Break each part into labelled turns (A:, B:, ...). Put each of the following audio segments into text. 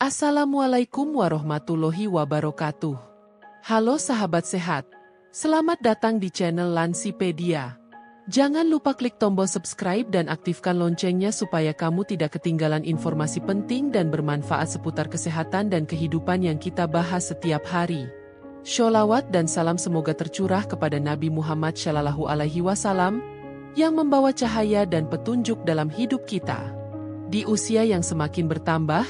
A: Assalamualaikum warahmatullahi wabarakatuh. Halo sahabat sehat, selamat datang di channel Lansipedia. Jangan lupa klik tombol subscribe dan aktifkan loncengnya supaya kamu tidak ketinggalan informasi penting dan bermanfaat seputar kesehatan dan kehidupan yang kita bahas setiap hari. Sholawat dan salam semoga tercurah kepada Nabi Muhammad SAW yang membawa cahaya dan petunjuk dalam hidup kita. Di usia yang semakin bertambah,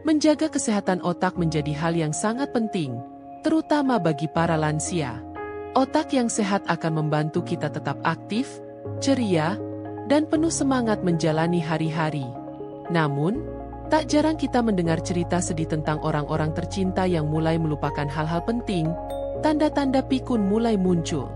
A: menjaga kesehatan otak menjadi hal yang sangat penting, terutama bagi para lansia. Otak yang sehat akan membantu kita tetap aktif, ceria, dan penuh semangat menjalani hari-hari. Namun, tak jarang kita mendengar cerita sedih tentang orang-orang tercinta yang mulai melupakan hal-hal penting, tanda-tanda pikun mulai muncul.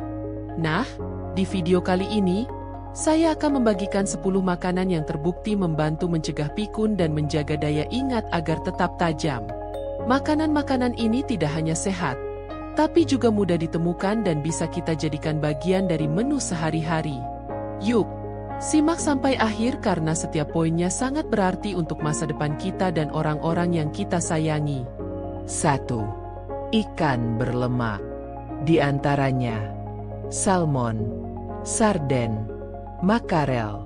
A: Nah, di video kali ini, saya akan membagikan 10 makanan yang terbukti membantu mencegah pikun dan menjaga daya ingat agar tetap tajam. Makanan-makanan ini tidak hanya sehat, tapi juga mudah ditemukan dan bisa kita jadikan bagian dari menu sehari-hari. Yuk, simak sampai akhir karena setiap poinnya sangat berarti untuk masa depan kita dan orang-orang yang kita sayangi.
B: 1. Ikan berlemak. Di antaranya, salmon, sarden, makarel.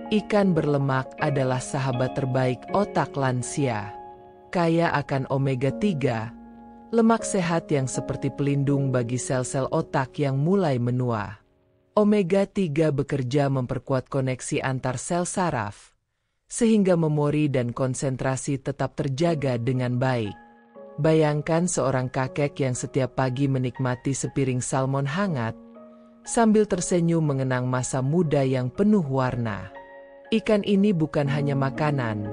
B: Ikan berlemak adalah sahabat terbaik otak lansia. Kaya akan omega 3, lemak sehat yang seperti pelindung bagi sel-sel otak yang mulai menua. Omega 3 bekerja memperkuat koneksi antar sel saraf, sehingga memori dan konsentrasi tetap terjaga dengan baik. Bayangkan seorang kakek yang setiap pagi menikmati sepiring salmon hangat, sambil tersenyum mengenang masa muda yang penuh warna. Ikan ini bukan hanya makanan,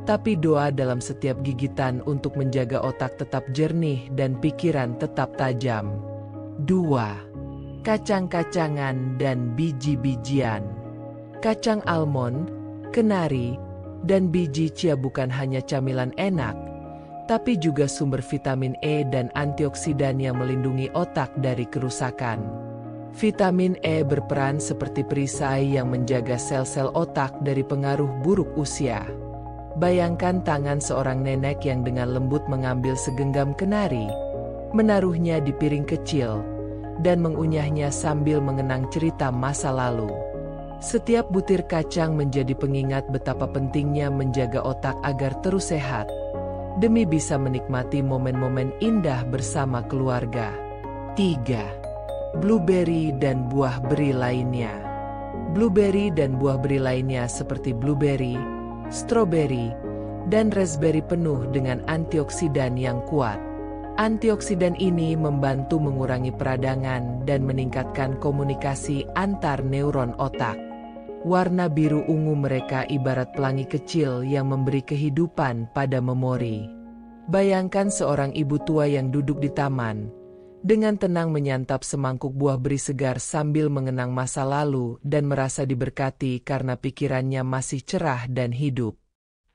B: tapi doa dalam setiap gigitan untuk menjaga otak tetap jernih dan pikiran tetap tajam. 2. Kacang-kacangan dan biji-bijian. Kacang almond, kenari, dan biji chia bukan hanya camilan enak, tapi juga sumber vitamin E dan antioksidan yang melindungi otak dari kerusakan. Vitamin E berperan seperti perisai yang menjaga sel-sel otak dari pengaruh buruk usia. Bayangkan tangan seorang nenek yang dengan lembut mengambil segenggam kenari, menaruhnya di piring kecil, dan mengunyahnya sambil mengenang cerita masa lalu. Setiap butir kacang menjadi pengingat betapa pentingnya menjaga otak agar terus sehat, demi bisa menikmati momen-momen indah bersama keluarga. 3. Blueberry dan buah beri lainnya. Blueberry dan buah beri lainnya seperti blueberry, stroberi, dan raspberry penuh dengan antioksidan yang kuat. Antioksidan ini membantu mengurangi peradangan dan meningkatkan komunikasi antar neuron otak. Warna biru ungu mereka ibarat pelangi kecil yang memberi kehidupan pada memori. Bayangkan seorang ibu tua yang duduk di taman, dengan tenang menyantap semangkuk buah beri segar sambil mengenang masa lalu dan merasa diberkati karena pikirannya masih cerah dan hidup.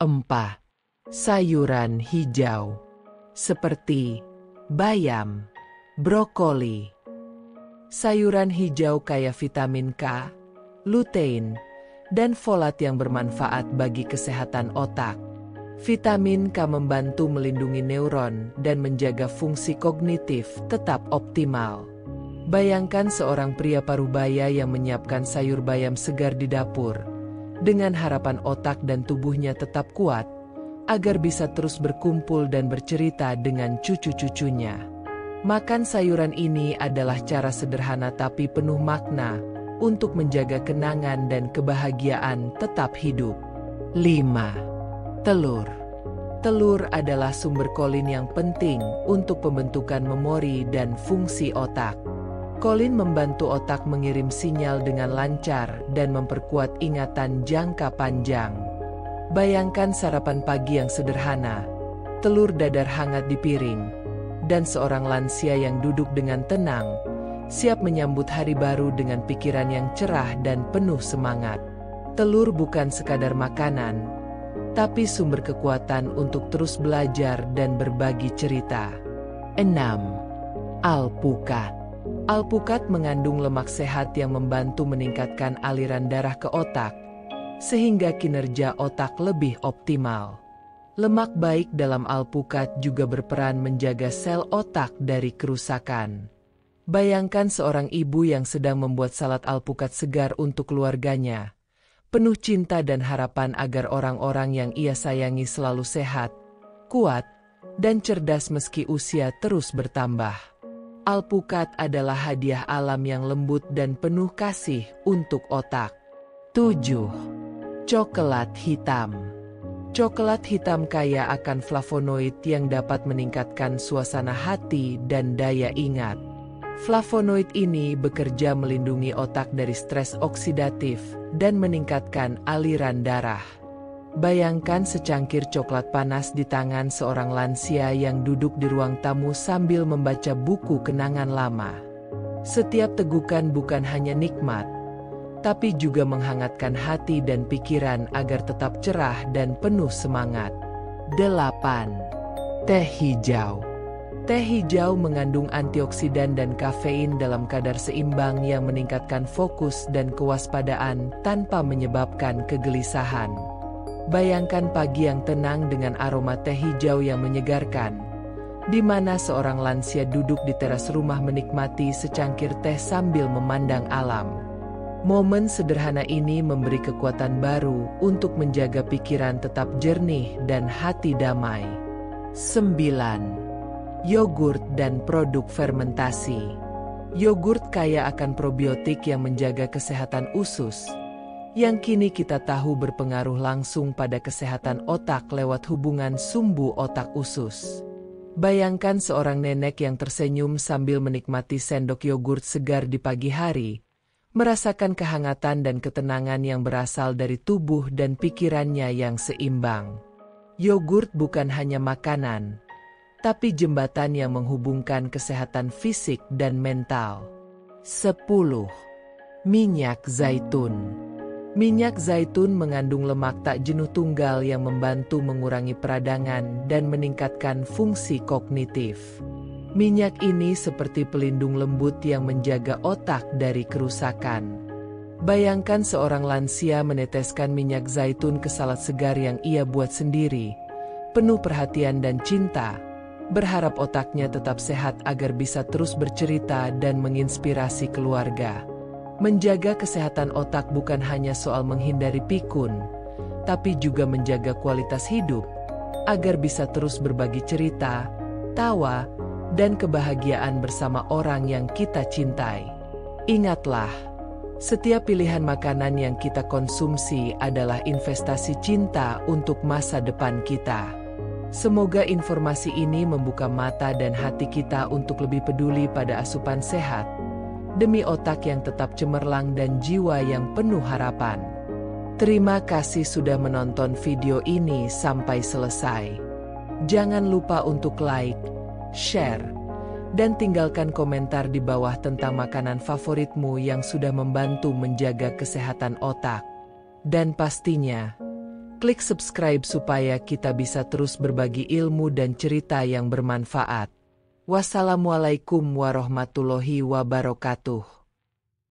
B: 4. Sayuran hijau. Seperti bayam, brokoli. Sayuran hijau kaya vitamin K, lutein, dan folat yang bermanfaat bagi kesehatan otak. Vitamin K membantu melindungi neuron dan menjaga fungsi kognitif tetap optimal. Bayangkan seorang pria parubaya yang menyiapkan sayur bayam segar di dapur, dengan harapan otak dan tubuhnya tetap kuat, agar bisa terus berkumpul dan bercerita dengan cucu-cucunya. Makan sayuran ini adalah cara sederhana tapi penuh makna, untuk menjaga kenangan dan kebahagiaan tetap hidup. 5. Telur. Telur adalah sumber kolin yang penting untuk pembentukan memori dan fungsi otak. Kolin membantu otak mengirim sinyal dengan lancar dan memperkuat ingatan jangka panjang. Bayangkan sarapan pagi yang sederhana, telur dadar hangat di piring, dan seorang lansia yang duduk dengan tenang, siap menyambut hari baru dengan pikiran yang cerah dan penuh semangat. Telur bukan sekadar makanan, tapi sumber kekuatan untuk terus belajar dan berbagi cerita. 6. Alpukat. Alpukat mengandung lemak sehat yang membantu meningkatkan aliran darah ke otak, sehingga kinerja otak lebih optimal. Lemak baik dalam alpukat juga berperan menjaga sel otak dari kerusakan. Bayangkan seorang ibu yang sedang membuat salad alpukat segar untuk keluarganya, penuh cinta dan harapan agar orang-orang yang ia sayangi selalu sehat, kuat, dan cerdas meski usia terus bertambah. Alpukat adalah hadiah alam yang lembut dan penuh kasih untuk otak. 7. Coklat hitam. Coklat hitam kaya akan flavonoid yang dapat meningkatkan suasana hati dan daya ingat. Flavonoid ini bekerja melindungi otak dari stres oksidatif dan meningkatkan aliran darah. Bayangkan secangkir coklat panas di tangan seorang lansia yang duduk di ruang tamu sambil membaca buku kenangan lama. Setiap tegukan bukan hanya nikmat, tapi juga menghangatkan hati dan pikiran agar tetap cerah dan penuh semangat. 8. Teh hijau. Teh hijau mengandung antioksidan dan kafein dalam kadar seimbang yang meningkatkan fokus dan kewaspadaan tanpa menyebabkan kegelisahan. Bayangkan pagi yang tenang dengan aroma teh hijau yang menyegarkan, di mana seorang lansia duduk di teras rumah menikmati secangkir teh sambil memandang alam. Momen sederhana ini memberi kekuatan baru untuk menjaga pikiran tetap jernih dan hati damai. 9. Yogurt dan produk fermentasi. Yogurt kaya akan probiotik yang menjaga kesehatan usus, yang kini kita tahu berpengaruh langsung pada kesehatan otak lewat hubungan sumbu otak usus. Bayangkan seorang nenek yang tersenyum sambil menikmati sendok yogurt segar di pagi hari, merasakan kehangatan dan ketenangan yang berasal dari tubuh dan pikirannya yang seimbang. Yogurt bukan hanya makanan, tapi jembatan yang menghubungkan kesehatan fisik dan mental. 10. Minyak zaitun. Minyak zaitun mengandung lemak tak jenuh tunggal yang membantu mengurangi peradangan dan meningkatkan fungsi kognitif. Minyak ini seperti pelindung lembut yang menjaga otak dari kerusakan. Bayangkan seorang lansia meneteskan minyak zaitun ke salad segar yang ia buat sendiri, penuh perhatian dan cinta, berharap otaknya tetap sehat agar bisa terus bercerita dan menginspirasi keluarga. Menjaga kesehatan otak bukan hanya soal menghindari pikun, tapi juga menjaga kualitas hidup, agar bisa terus berbagi cerita, tawa, dan kebahagiaan bersama orang yang kita cintai. Ingatlah, setiap pilihan makanan yang kita konsumsi adalah investasi cinta untuk masa depan kita. Semoga informasi ini membuka mata dan hati kita untuk lebih peduli pada asupan sehat, demi otak yang tetap cemerlang dan jiwa yang penuh harapan. Terima kasih sudah menonton video ini sampai selesai. Jangan lupa untuk like, share, dan tinggalkan komentar di bawah tentang makanan favoritmu yang sudah membantu menjaga kesehatan otak. Dan pastinya, klik subscribe supaya kita bisa terus berbagi ilmu dan cerita yang bermanfaat. Wassalamualaikum warahmatullahi wabarakatuh.